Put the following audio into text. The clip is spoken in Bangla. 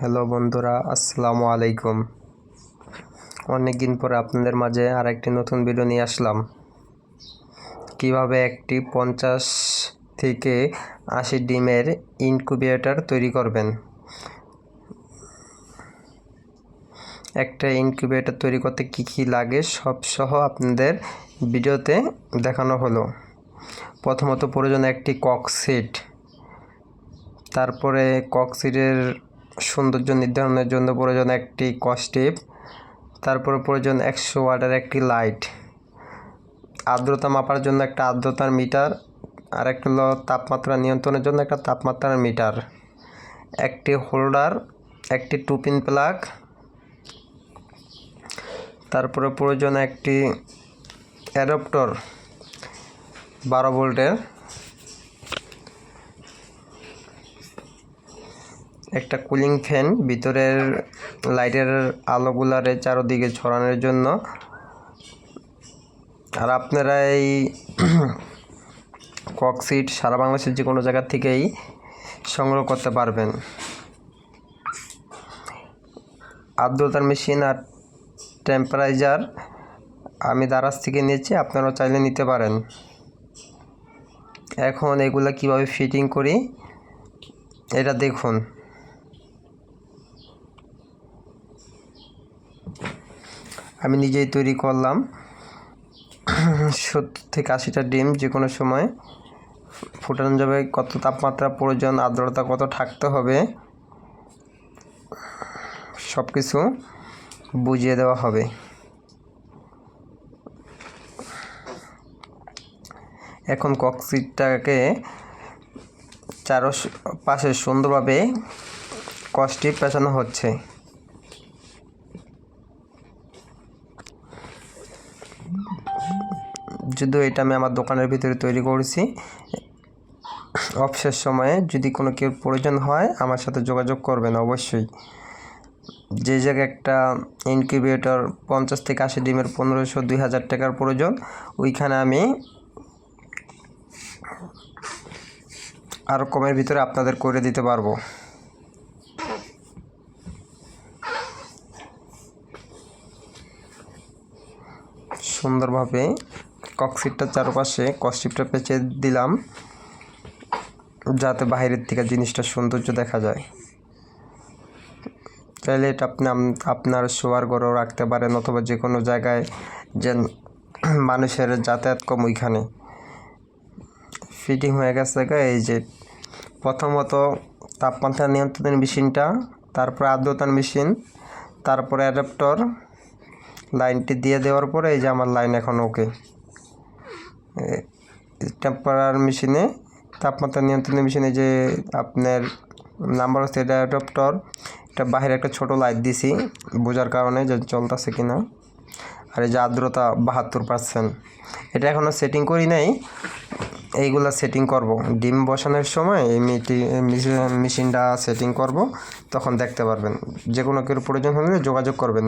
হ্যালো বন্ধুরা, আসসালামু আলাইকুম। অনেক দিন পরে আপনাদের মাঝে আর একটি নতুন ভিডিও নিয়ে আসলাম। কিভাবে একটি 50 থেকে 80 ডিমের ইনকিউবেটর তৈরি করবেন। একটা ইনকিউবেটর তৈরি করতে কি কি লাগে সব সহ আপনাদের ভিডিওতে দেখানো হলো। প্রথমত প্রয়োজন একটি ককসিট, তারপরে ককসিটের সৌন্দর্য নির্ধারণের জন্য প্রয়োজন একটি কস্টিপ, তারপরে প্রয়োজন 100 ওয়াটের একটি লাইট, আর্দ্রতা মাপার জন্য একটা আর্দ্রতার মিটার, আর একটা হলো তাপমাত্রা নিয়ন্ত্রণের জন্য একটা তাপমাত্রার মিটার, একটি হোল্ডার, একটি 2 পিন প্লাগ, তারপরে প্রয়োজন একটি অ্যাডাপ্টর 12 ভোল্টের, একটা কুলিং ফ্যান ভিতরের লাইটের আলোগুলারে চারদিকে ছড়ানোর জন্য। আর আপনারা এই ককসিট সারা বাংলাদেশের যে কোনো জায়গা থেকেই সংগ্রহ করতে পারবেন। আর্দ্রতার মেশিন আর টেম্পারেচার আমি দারাজ থেকে নিয়েছি, আপনারাও চাইলে নিতে পারেন। এখন এগুলা কিভাবে ফিটিং করি এটা দেখুন। আমি নিজেই তৈরি করলাম 70 থেকে 80টা ডিম যে কোনো সময় ফুটানো যাবে। কত তাপমাত্রা প্রয়োজন, আর্দ্রতা কত থাকতে হবে সব কিছু বুঝিয়ে দেওয়া হবে। এখন ককসিটটাকে চারপাশে সুন্দরভাবে কস্টিপ পেঁচানো হচ্ছে। যদিও এটা আমি আমার দোকানের ভিতরে তৈরি করেছি। অবসর সময়ে যদি কোনো কেউ প্রয়োজন হয় আমার সাথে যোগাযোগ করবেন অবশ্যই। যে জায়গায় একটা ইনকিউবেটর 50 থেকে 80 ডিমের 1500-2000 টাকার প্রয়োজন, ওইখানে আমি আরও কমের ভিতরে আপনাদের করে দিতে পারবো। সুন্দরভাবে ককসিটটার চারপাশে কস্টিপটা পেঁচে দিলাম যাতে বাইরের থেকে জিনিসটা সৌন্দর্য দেখা যায়। চাইলে এটা আপনি আপনার শোয়ার ঘরেও রাখতে পারেন, অথবা যে কোনো জায়গায় যে মানুষের যাতায়াত কম ওইখানে। ফিটিং হয়ে গেছে। এই যে প্রথমত তাপমাত্রা নিয়ন্ত্রণের মেশিনটা, তারপরে আর্দ্রতার মেশিন, তারপরে অ্যাডাপ্টর, লাইনটি দিয়ে দেওয়ার পরে এই যে আমার লাইন এখন ওকে। টেম্পারার মেশিনে, তাপমাত্রা নিয়ন্ত্রণের মেশিনে যে আপনার নাম্বার হচ্ছে এটা অ্যাডাপ্টর। এটা বাইরে একটা ছোট লাইট দিছি বোঝার কারণে যে চলতেছে কিনা। আর এই যে আর্দ্রতা 72%, এটা এখনও সেটিং করি নাই, এইগুলা সেটিং করব ডিম বসানোর সময়। এই মেশিনটা সেটিং করব, তখন দেখতে পারবেন। যে কোনো কেউ প্রয়োজন হলে যোগাযোগ করবেন।